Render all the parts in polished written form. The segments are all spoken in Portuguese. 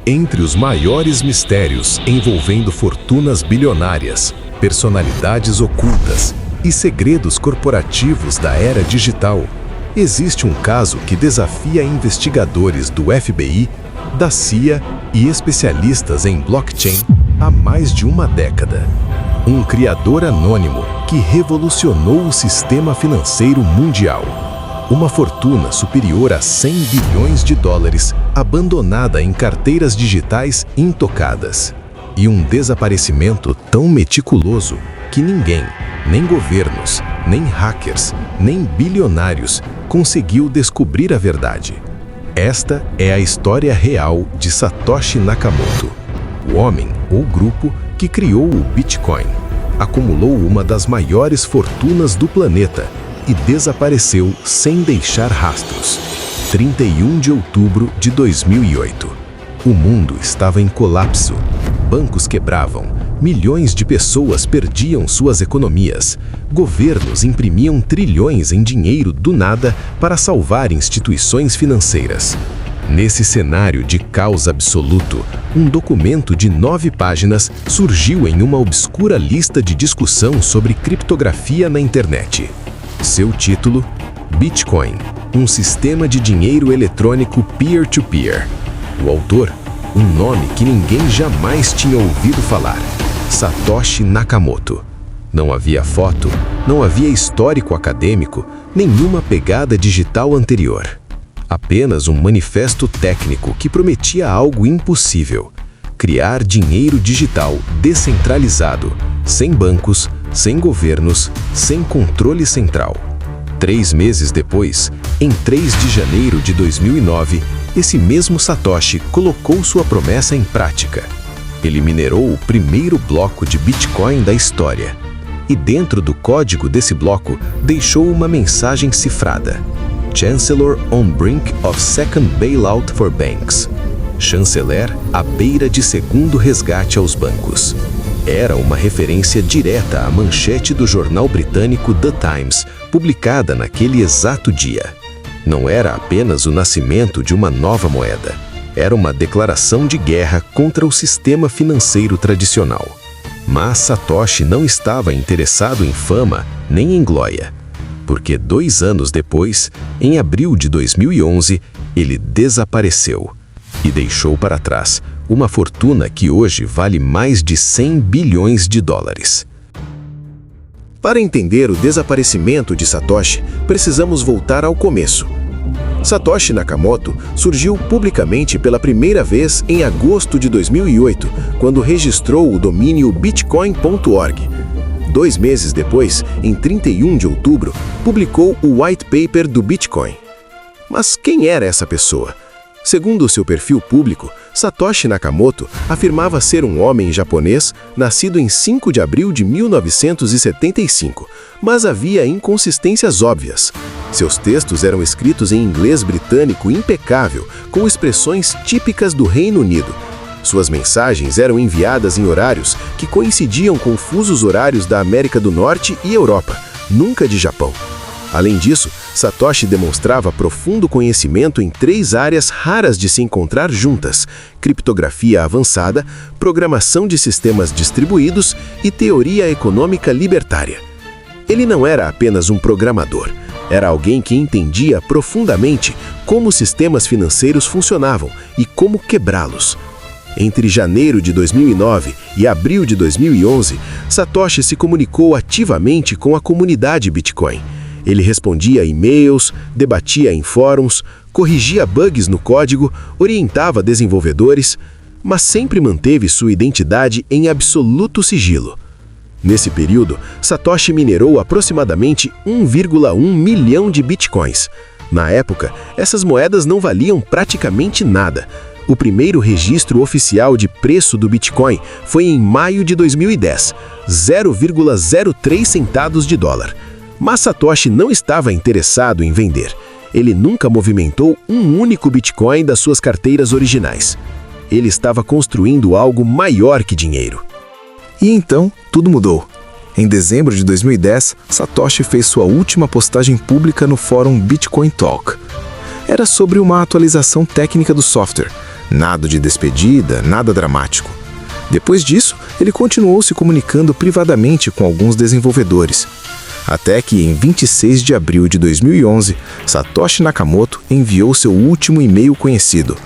Entre os maiores mistérios envolvendo fortunas bilionárias, personalidades ocultas e segredos corporativos da era digital, existe um caso que desafia investigadores do FBI, da CIA e especialistas em blockchain há mais de uma década. Um criador anônimo que revolucionou o sistema financeiro mundial. Uma fortuna superior a 100 bilhões de dólares abandonada em carteiras digitais intocadas. E um desaparecimento tão meticuloso que ninguém, nem governos, nem hackers, nem bilionários, conseguiu descobrir a verdade. Esta é a história real de Satoshi Nakamoto, o homem ou grupo que criou o Bitcoin, acumulou uma das maiores fortunas do planeta e desapareceu sem deixar rastros. 31 de outubro de 2008. O mundo estava em colapso. Bancos quebravam, milhões de pessoas perdiam suas economias, governos imprimiam trilhões em dinheiro do nada para salvar instituições financeiras. Nesse cenário de caos absoluto, um documento de 9 páginas surgiu em uma obscura lista de discussão sobre criptografia na internet. Seu título: Bitcoin, um sistema de dinheiro eletrônico peer-to-peer. O autor, um nome que ninguém jamais tinha ouvido falar: Satoshi Nakamoto. Não havia foto, não havia histórico acadêmico, nenhuma pegada digital anterior. Apenas um manifesto técnico que prometia algo impossível: criar dinheiro digital descentralizado, sem bancos, sem governos, sem controle central. 3 meses depois, em 3 de janeiro de 2009, esse mesmo Satoshi colocou sua promessa em prática. Ele minerou o primeiro bloco de Bitcoin da história. E dentro do código desse bloco, deixou uma mensagem cifrada: Chancellor on brink of second bailout for banks. Chanceler à beira de segundo resgate aos bancos. Era uma referência direta à manchete do jornal britânico The Times, publicada naquele exato dia. Não era apenas o nascimento de uma nova moeda. Era uma declaração de guerra contra o sistema financeiro tradicional. Mas Satoshi não estava interessado em fama nem em glória. Porque 2 anos depois, em abril de 2011, ele desapareceu e deixou para trás uma fortuna que hoje vale mais de 100 bilhões de dólares. Para entender o desaparecimento de Satoshi, precisamos voltar ao começo. Satoshi Nakamoto surgiu publicamente pela primeira vez em agosto de 2008, quando registrou o domínio bitcoin.org. 2 meses depois, em 31 de outubro, publicou o White Paper do Bitcoin. Mas quem era essa pessoa? Segundo o seu perfil público, Satoshi Nakamoto afirmava ser um homem japonês nascido em 5 de abril de 1975, mas havia inconsistências óbvias. Seus textos eram escritos em inglês britânico impecável, com expressões típicas do Reino Unido. Suas mensagens eram enviadas em horários que coincidiam com fusos horários da América do Norte e Europa, nunca de Japão. Além disso, Satoshi demonstrava profundo conhecimento em 3 áreas raras de se encontrar juntas: criptografia avançada, programação de sistemas distribuídos e teoria econômica libertária. Ele não era apenas um programador, era alguém que entendia profundamente como sistemas financeiros funcionavam e como quebrá-los. Entre janeiro de 2009 e abril de 2011, Satoshi se comunicou ativamente com a comunidade Bitcoin. Ele respondia a e-mails, debatia em fóruns, corrigia bugs no código, orientava desenvolvedores, mas sempre manteve sua identidade em absoluto sigilo. Nesse período, Satoshi minerou aproximadamente 1,1 milhão de bitcoins. Na época, essas moedas não valiam praticamente nada. O primeiro registro oficial de preço do Bitcoin foi em maio de 2010, 0,03 centavos de dólar. Mas Satoshi não estava interessado em vender. Ele nunca movimentou um único Bitcoin das suas carteiras originais. Ele estava construindo algo maior que dinheiro. E então, tudo mudou. Em dezembro de 2010, Satoshi fez sua última postagem pública no fórum Bitcoin Talk. Era sobre uma atualização técnica do software. Nada de despedida, nada dramático. Depois disso, ele continuou se comunicando privadamente com alguns desenvolvedores. Até que, em 26 de abril de 2011, Satoshi Nakamoto enviou seu último e-mail conhecido.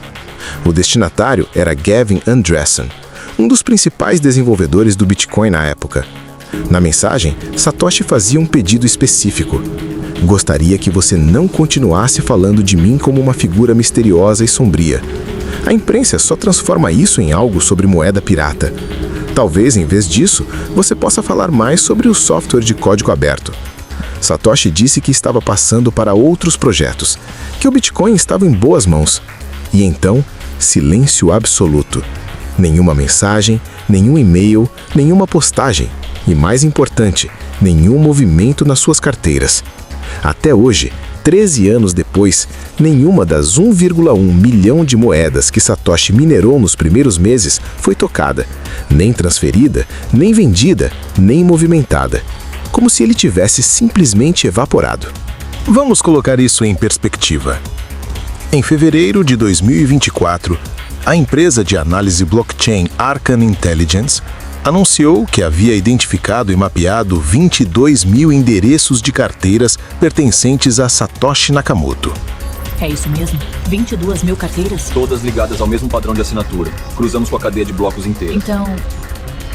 O destinatário era Gavin Andresen, um dos principais desenvolvedores do Bitcoin na época. Na mensagem, Satoshi fazia um pedido específico. Gostaria que você não continuasse falando de mim como uma figura misteriosa e sombria. A imprensa só transforma isso em algo sobre moeda pirata. Talvez, em vez disso, você possa falar mais sobre o software de código aberto. Satoshi disse que estava passando para outros projetos, que o Bitcoin estava em boas mãos. E então, silêncio absoluto. Nenhuma mensagem, nenhum e-mail, nenhuma postagem. E mais importante, nenhum movimento nas suas carteiras. Até hoje, 13 anos depois, nenhuma das 1,1 milhão de moedas que Satoshi minerou nos primeiros meses foi tocada, nem transferida, nem vendida, nem movimentada. Como se ele tivesse simplesmente evaporado. Vamos colocar isso em perspectiva. Em fevereiro de 2024, a empresa de análise blockchain Arcan Intelligence anunciou que havia identificado e mapeado 22 mil endereços de carteiras pertencentes a Satoshi Nakamoto. É isso mesmo? 22 mil carteiras? Todas ligadas ao mesmo padrão de assinatura. Cruzamos com a cadeia de blocos inteira. Então,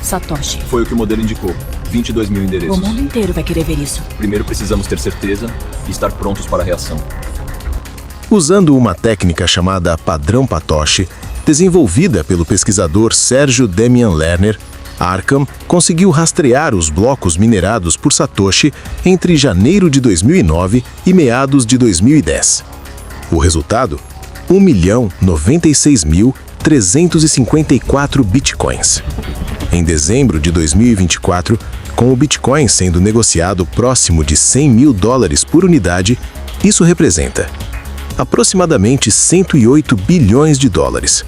Satoshi. Foi o que o modelo indicou. 22 mil endereços. O mundo inteiro vai querer ver isso. Primeiro precisamos ter certeza e estar prontos para a reação. Usando uma técnica chamada padrão Patoche, desenvolvida pelo pesquisador Sérgio Demian Lerner, a Arcan conseguiu rastrear os blocos minerados por Satoshi entre janeiro de 2009 e meados de 2010. O resultado? 1.096.354 bitcoins. Em dezembro de 2024, com o Bitcoin sendo negociado próximo de $100 mil por unidade, isso representa aproximadamente 108 bilhões de dólares,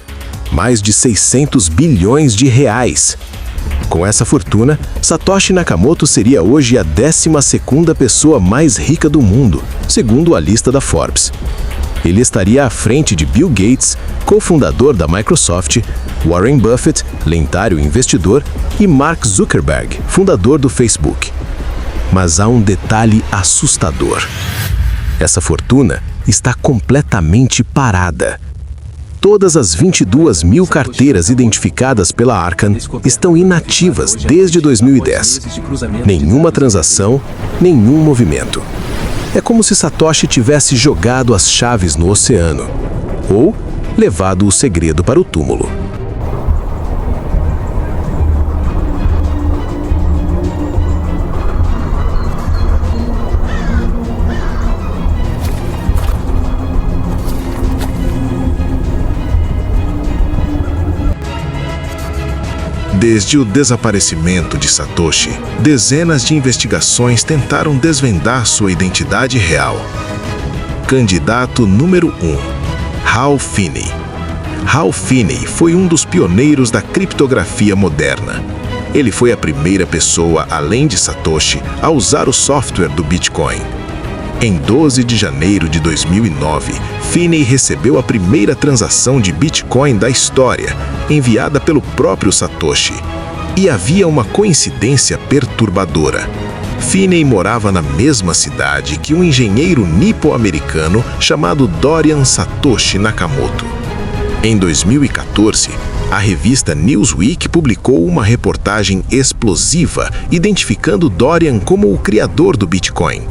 mais de 600 bilhões de reais. Com essa fortuna, Satoshi Nakamoto seria hoje a 12ª pessoa mais rica do mundo, segundo a lista da Forbes. Ele estaria à frente de Bill Gates, cofundador da Microsoft, Warren Buffett, lendário investidor, e Mark Zuckerberg, fundador do Facebook. Mas há um detalhe assustador. Essa fortuna está completamente parada. Todas as 22 mil carteiras identificadas pela Arcan estão inativas desde 2010. Nenhuma transação, nenhum movimento. É como se Satoshi tivesse jogado as chaves no oceano ou levado o segredo para o túmulo. Desde o desaparecimento de Satoshi, dezenas de investigações tentaram desvendar sua identidade real. Candidato número 1, Hal Finney. Hal Finney foi um dos pioneiros da criptografia moderna. Ele foi a primeira pessoa, além de Satoshi, a usar o software do Bitcoin. Em 12 de janeiro de 2009, Finney recebeu a primeira transação de Bitcoin da história, enviada pelo próprio Satoshi. E havia uma coincidência perturbadora. Finney morava na mesma cidade que um engenheiro nipo-americano chamado Dorian Satoshi Nakamoto. Em 2014, a revista Newsweek publicou uma reportagem explosiva identificando Dorian como o criador do Bitcoin.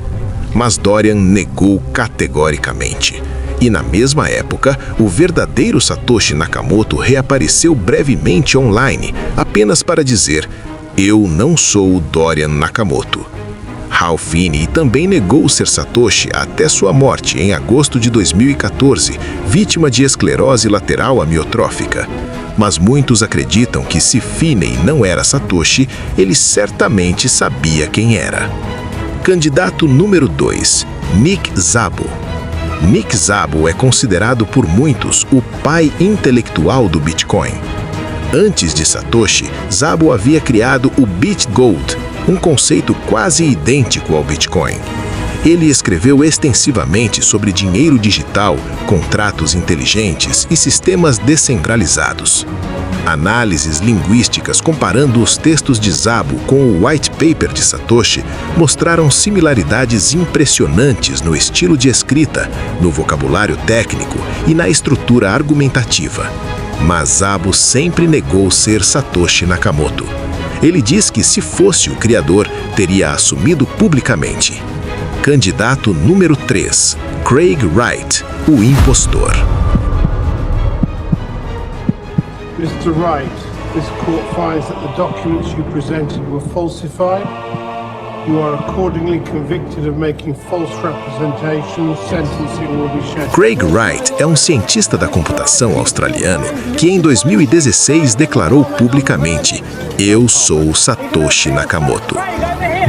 Mas Dorian negou categoricamente. E na mesma época, o verdadeiro Satoshi Nakamoto reapareceu brevemente online, apenas para dizer: "Eu não sou o Dorian Nakamoto". Hal Finney também negou ser Satoshi até sua morte em agosto de 2014, vítima de esclerose lateral amiotrófica. Mas muitos acreditam que se Finney não era Satoshi, ele certamente sabia quem era. Candidato número 2, Nick Szabo. Nick Szabo é considerado por muitos o pai intelectual do Bitcoin. Antes de Satoshi, Szabo havia criado o BitGold, um conceito quase idêntico ao Bitcoin. Ele escreveu extensivamente sobre dinheiro digital, contratos inteligentes e sistemas descentralizados. Análises linguísticas comparando os textos de Szabo com o white paper de Satoshi mostraram similaridades impressionantes no estilo de escrita, no vocabulário técnico e na estrutura argumentativa. Mas Szabo sempre negou ser Satoshi Nakamoto. Ele diz que, se fosse o criador, teria assumido publicamente. Candidato número 3, Craig Wright, o impostor. Mr. Wright, this court finds that the documents you presented were falsified. You are accordingly convicted of making false representations. Sentencing will be scheduled. Craig Wright é um cientista da computação australiano que em 2016 declarou publicamente: "Eu sou Satoshi Nakamoto".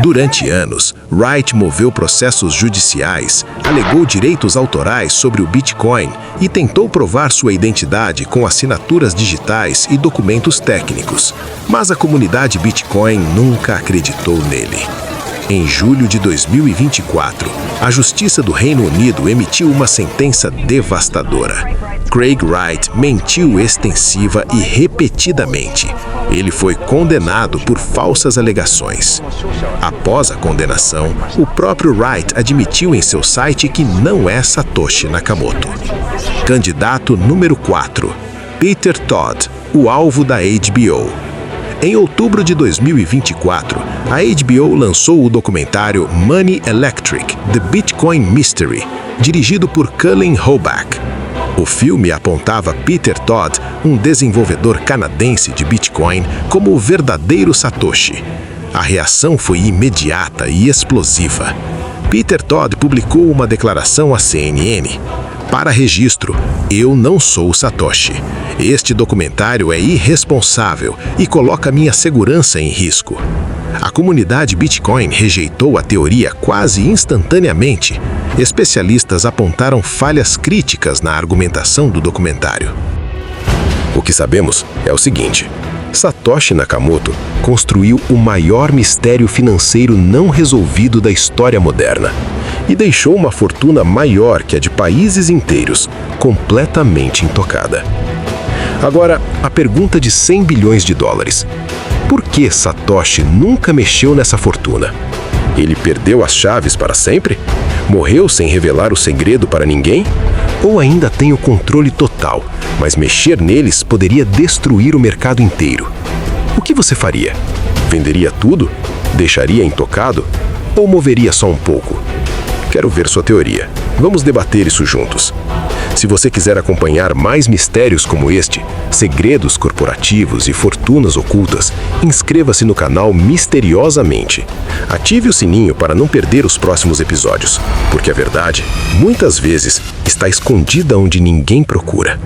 Durante anos, Wright moveu processos judiciais, alegou direitos autorais sobre o Bitcoin e tentou provar sua identidade com assinaturas digitais e documentos técnicos. Mas a comunidade Bitcoin nunca acreditou nele. Em julho de 2024, a Justiça do Reino Unido emitiu uma sentença devastadora. Craig Wright mentiu extensiva e repetidamente. Ele foi condenado por falsas alegações. Após a condenação, o próprio Wright admitiu em seu site que não é Satoshi Nakamoto. Candidato número 4, Peter Todd, o alvo da HBO. Em outubro de 2024, a HBO lançou o documentário Money Electric: The Bitcoin Mystery, dirigido por Cullen Hoback. O filme apontava Peter Todd, um desenvolvedor canadense de Bitcoin, como o verdadeiro Satoshi. A reação foi imediata e explosiva. Peter Todd publicou uma declaração à CNN. Para registro, eu não sou Satoshi. Este documentário é irresponsável e coloca minha segurança em risco. A comunidade Bitcoin rejeitou a teoria quase instantaneamente. Especialistas apontaram falhas críticas na argumentação do documentário. O que sabemos é o seguinte: Satoshi Nakamoto construiu o maior mistério financeiro não resolvido da história moderna e deixou uma fortuna maior que a de países inteiros, completamente intocada. Agora, a pergunta de 100 bilhões de dólares. Por que Satoshi nunca mexeu nessa fortuna? Ele perdeu as chaves para sempre? Morreu sem revelar o segredo para ninguém? Ou ainda tem o controle total, mas mexer neles poderia destruir o mercado inteiro? O que você faria? Venderia tudo? Deixaria intocado? Ou moveria só um pouco? Quero ver sua teoria. Vamos debater isso juntos. Se você quiser acompanhar mais mistérios como este, segredos corporativos e fortunas ocultas, inscreva-se no canal Misteriosamente. Ative o sininho para não perder os próximos episódios, porque a verdade, muitas vezes, está escondida onde ninguém procura.